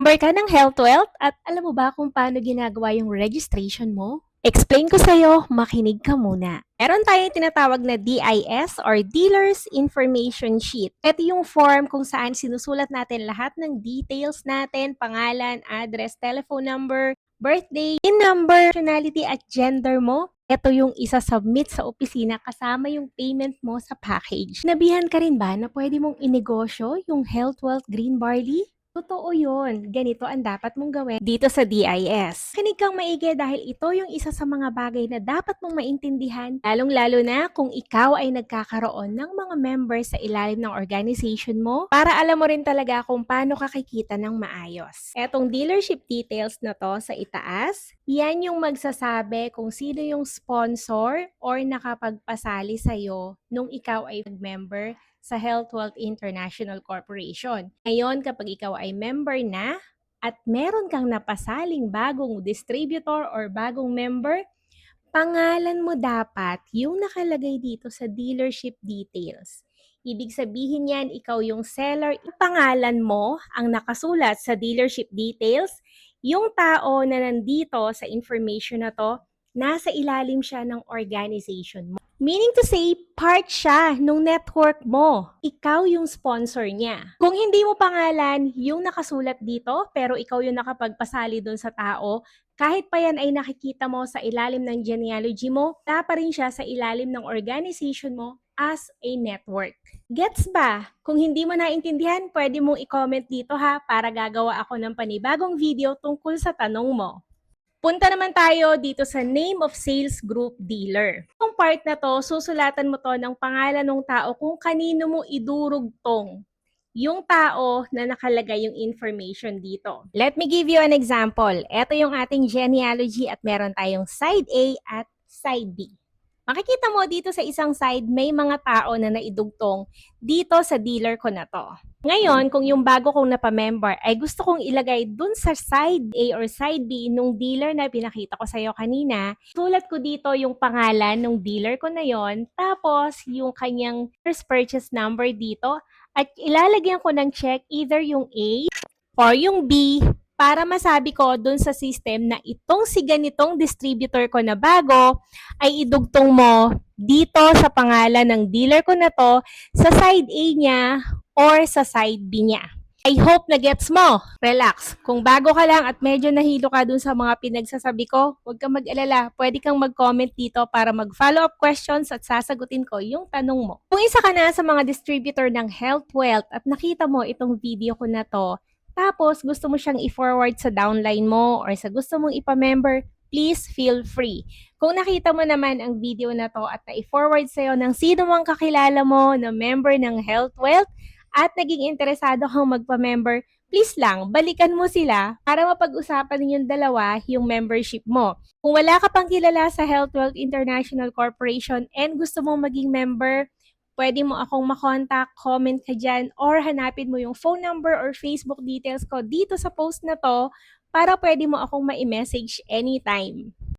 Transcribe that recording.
Member ka ng Health Wealth at alam mo ba kung paano ginagawa yung registration mo? Explain ko sa'yo, makinig ka muna. Meron tayong tinatawag na DIS or Dealer's Information Sheet. Ito yung form kung saan sinusulat natin lahat ng details natin, pangalan, address, telephone number, birthday, PIN number, nationality at gender mo. Ito yung isa-submit sa opisina kasama yung payment mo sa package. Nabihan ka rin ba na pwede mong inegosyo yung Health Wealth Green Barley? Totoo yun. Ganito ang dapat mong gawin dito sa DIS. Kinig kang maigi dahil ito yung isa sa mga bagay na dapat mong maintindihan, lalong-lalo na kung ikaw ay nagkakaroon ng mga members sa ilalim ng organization mo para alam mo rin talaga kung paano ka kikita ng maayos. Etong dealership details na to sa itaas, yan yung magsasabi kung sino yung sponsor or nakapagpasali sa'yo nung ikaw ay member sa Health Wealth International Corporation. Ngayon, kapag ikaw ay member na at meron kang napasaling bagong distributor or bagong member, pangalan mo dapat yung nakalagay dito sa dealership details. Ibig sabihin yan, ikaw yung seller, pangalan mo ang nakasulat sa dealership details, yung tao na nandito sa information na to, nasa ilalim siya ng organization mo. Meaning to say, part siya nung network mo. Ikaw yung sponsor niya. Kung hindi mo pangalan yung nakasulat dito, pero ikaw yung nakapagpasali dun sa tao, kahit pa yan ay nakikita mo sa ilalim ng genealogy mo, wala pa rin siya sa ilalim ng organization mo as a network. Gets ba? Kung hindi mo naintindihan, pwede mong i-comment dito ha para gagawa ako ng panibagong video tungkol sa tanong mo. Punta naman tayo dito sa name of sales group dealer. Yung part na to, susulatan mo to ng pangalan ng tao kung kanino mo idurugtong yung tao na nakalagay yung information dito. Let me give you an example. Ito yung ating genealogy at meron tayong side A at side B. Makikita mo dito sa isang side, may mga tao na naidugtong dito sa dealer ko na to. Ngayon, kung yung bago kong napamember ay gusto kong ilagay dun sa side A or side B nung dealer na pinakita ko sa'yo kanina, sulat ko dito yung pangalan ng dealer ko na yon, tapos yung kanyang first purchase number dito, at ilalagyan ko ng check either yung A or yung B para masabi ko dun sa system na itong si ganitong distributor ko na bago ay idugtong mo dito sa pangalan ng dealer ko na to sa side A niya or sa side B niya. I hope na gets mo. Relax. Kung bago ka lang at medyo nahilo ka dun sa mga pinagsasabi ko, huwag kang mag-alala. Pwede kang mag-comment dito para mag-follow up questions at sasagutin ko yung tanong mo. Kung isa ka na sa mga distributor ng Health Wealth at nakita mo itong video ko na to, tapos gusto mo siyang i-forward sa downline mo or sa gusto mong ipa-member, please feel free. Kung nakita mo naman ang video na to at na-forward sa'yo ng sino mang kakilala mo na member ng Health Wealth at naging interesado kang magpa-member, please lang, balikan mo sila para mapag-usapan ninyong dalawa yung membership mo. Kung wala ka pang kilala sa Health Wealth International Corporation and gusto mong maging member, pwede mo akong makontak, comment ka dyan, or hanapin mo yung phone number or Facebook details ko dito sa post na to para pwede mo akong ma-message anytime.